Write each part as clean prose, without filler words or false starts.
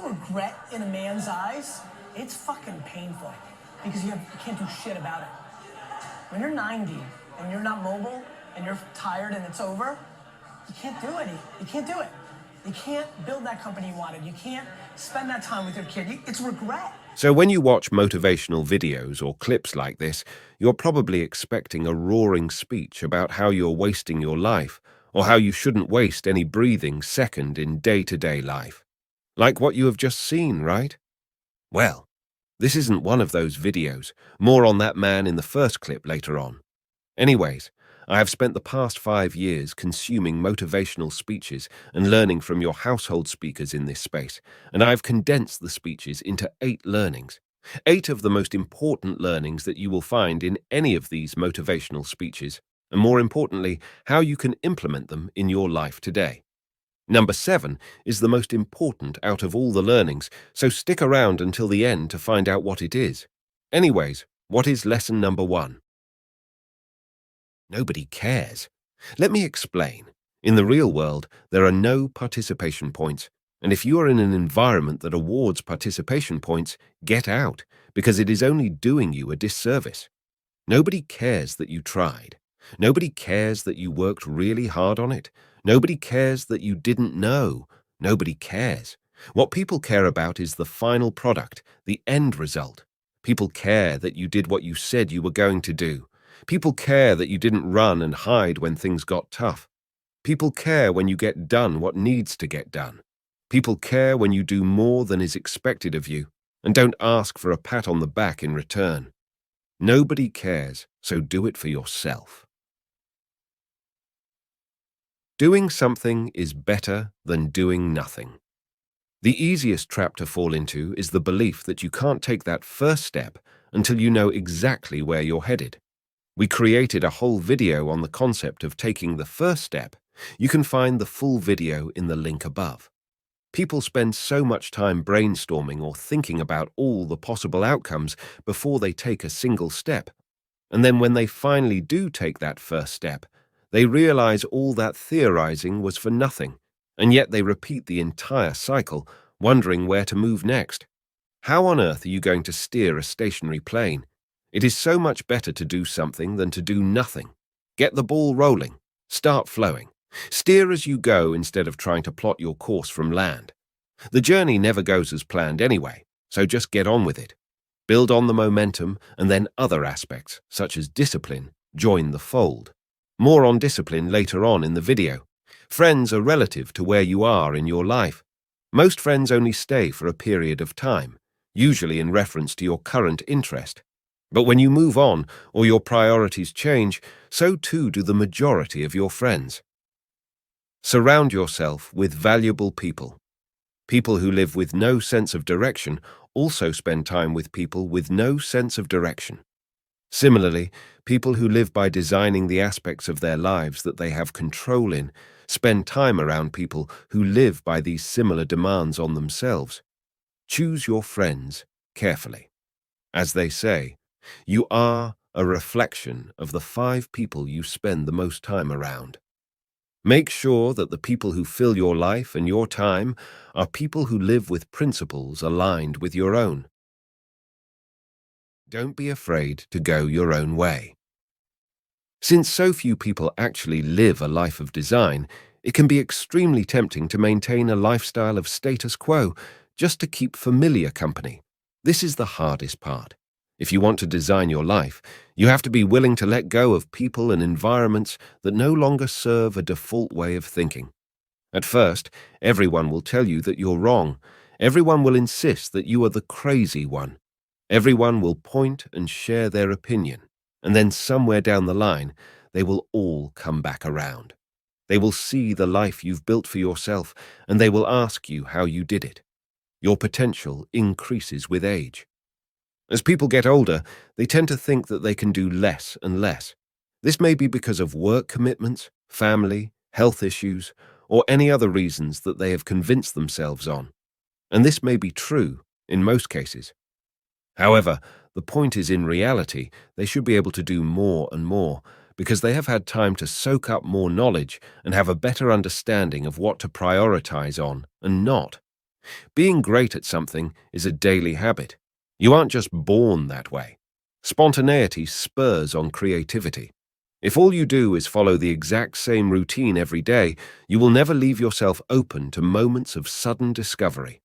regret in a man's eyes, it's fucking painful because you can't do shit about it. When you're 90 and you're not mobile and you're tired and it's over, you can't do it. You can't do it. You can't build that company you wanted. You can't spend that time with your kid. It's regret. So when you watch motivational videos or clips like this, you're probably expecting a roaring speech about how you're wasting your life or how you shouldn't waste any breathing second in day-to-day life. Like what you have just seen, right? Well, this isn't one of those videos. More on that man in the first clip later on. Anyways, I have spent the past 5 years consuming motivational speeches and learning from your household speakers in this space, and I've condensed the speeches into 8 learnings. 8 of the most important learnings that you will find in any of these motivational speeches, and more importantly, how you can implement them in your life today. Number 7 is the most important out of all the learnings, so stick around until the end to find out what it is. Anyways, what is lesson number 1? Nobody cares. Let me explain. In the real world, there are no participation points, and if you are in an environment that awards participation points, get out, because it is only doing you a disservice. Nobody cares that you tried. Nobody cares that you worked really hard on it. Nobody cares that you didn't know. Nobody cares. What people care about is the final product, the end result. People care that you did what you said you were going to do. People care that you didn't run and hide when things got tough. People care when you get done what needs to get done. People care when you do more than is expected of you and don't ask for a pat on the back in return. Nobody cares, so do it for yourself. Doing something is better than doing nothing. The easiest trap to fall into is the belief that you can't take that first step until you know exactly where you're headed. We created a whole video on the concept of taking the first step. You can find the full video in the link above. People spend so much time brainstorming or thinking about all the possible outcomes before they take a single step. And then when they finally do take that first step, they realize all that theorizing was for nothing, and yet they repeat the entire cycle, wondering where to move next. How on earth are you going to steer a stationary plane? It is so much better to do something than to do nothing. Get the ball rolling. Start flowing. Steer as you go instead of trying to plot your course from land. The journey never goes as planned anyway, so just get on with it. Build on the momentum, and then other aspects, such as discipline, join the fold. More on discipline later on in the video. Friends are relative to where you are in your life. Most friends only stay for a period of time, usually in reference to your current interest. But when you move on or your priorities change, so too do the majority of your friends. Surround yourself with valuable people. People who live with no sense of direction also spend time with people with no sense of direction. Similarly, people who live by designing the aspects of their lives that they have control in spend time around people who live by these similar demands on themselves. Choose your friends carefully. As they say, you are a reflection of the 5 people you spend the most time around. Make sure that the people who fill your life and your time are people who live with principles aligned with your own. Don't be afraid to go your own way. Since so few people actually live a life of design, it can be extremely tempting to maintain a lifestyle of status quo just to keep familiar company. This is the hardest part. If you want to design your life, you have to be willing to let go of people and environments that no longer serve a default way of thinking. At first, everyone will tell you that you're wrong. Everyone will insist that you are the crazy one. Everyone will point and share their opinion, and then somewhere down the line, they will all come back around. They will see the life you've built for yourself, and they will ask you how you did it. Your potential increases with age. As people get older, they tend to think that they can do less and less. This may be because of work commitments, family, health issues, or any other reasons that they have convinced themselves on. And this may be true in most cases. However, the point is, in reality, they should be able to do more and more because they have had time to soak up more knowledge and have a better understanding of what to prioritize on and not. Being great at something is a daily habit. You aren't just born that way. Spontaneity spurs on creativity. If all you do is follow the exact same routine every day, you will never leave yourself open to moments of sudden discovery.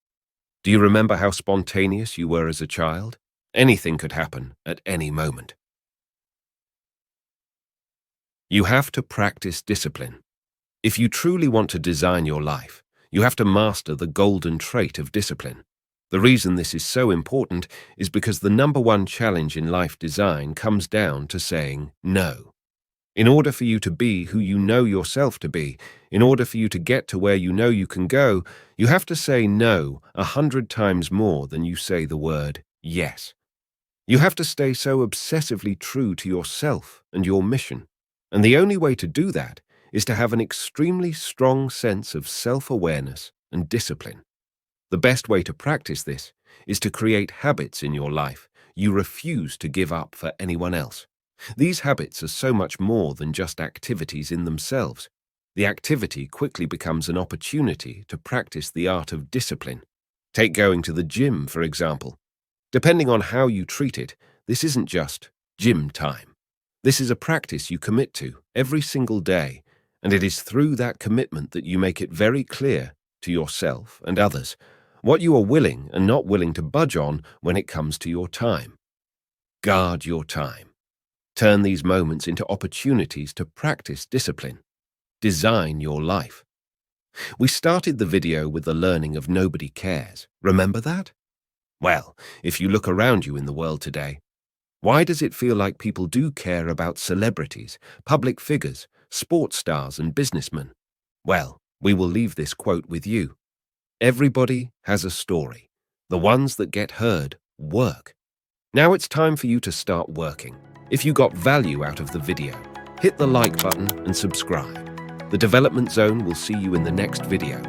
Do you remember how spontaneous you were as a child? Anything could happen at any moment. You have to practice discipline. If you truly want to design your life, you have to master the golden trait of discipline. The reason this is so important is because the number one challenge in life design comes down to saying no. In order for you to be who you know yourself to be, in order for you to get to where you know you can go, you have to say no 100 times more than you say the word yes. You have to stay so obsessively true to yourself and your mission. And the only way to do that is to have an extremely strong sense of self-awareness and discipline. The best way to practice this is to create habits in your life you refuse to give up for anyone else. These habits are so much more than just activities in themselves. The activity quickly becomes an opportunity to practice the art of discipline. Take going to the gym, for example. Depending on how you treat it, this isn't just gym time. This is a practice you commit to every single day, and it is through that commitment that you make it very clear to yourself and others what you are willing and not willing to budge on when it comes to your time. Guard your time. Turn these moments into opportunities to practice discipline. Design your life. We started the video with the learning of nobody cares. Remember that? Well, if you look around you in the world today, why does it feel like people do care about celebrities, public figures, sports stars and businessmen? Well, we will leave this quote with you. Everybody has a story. The ones that get heard work. Now it's time for you to start working. If you got value out of the video, hit the like button and subscribe. The Development Zone will see you in the next video.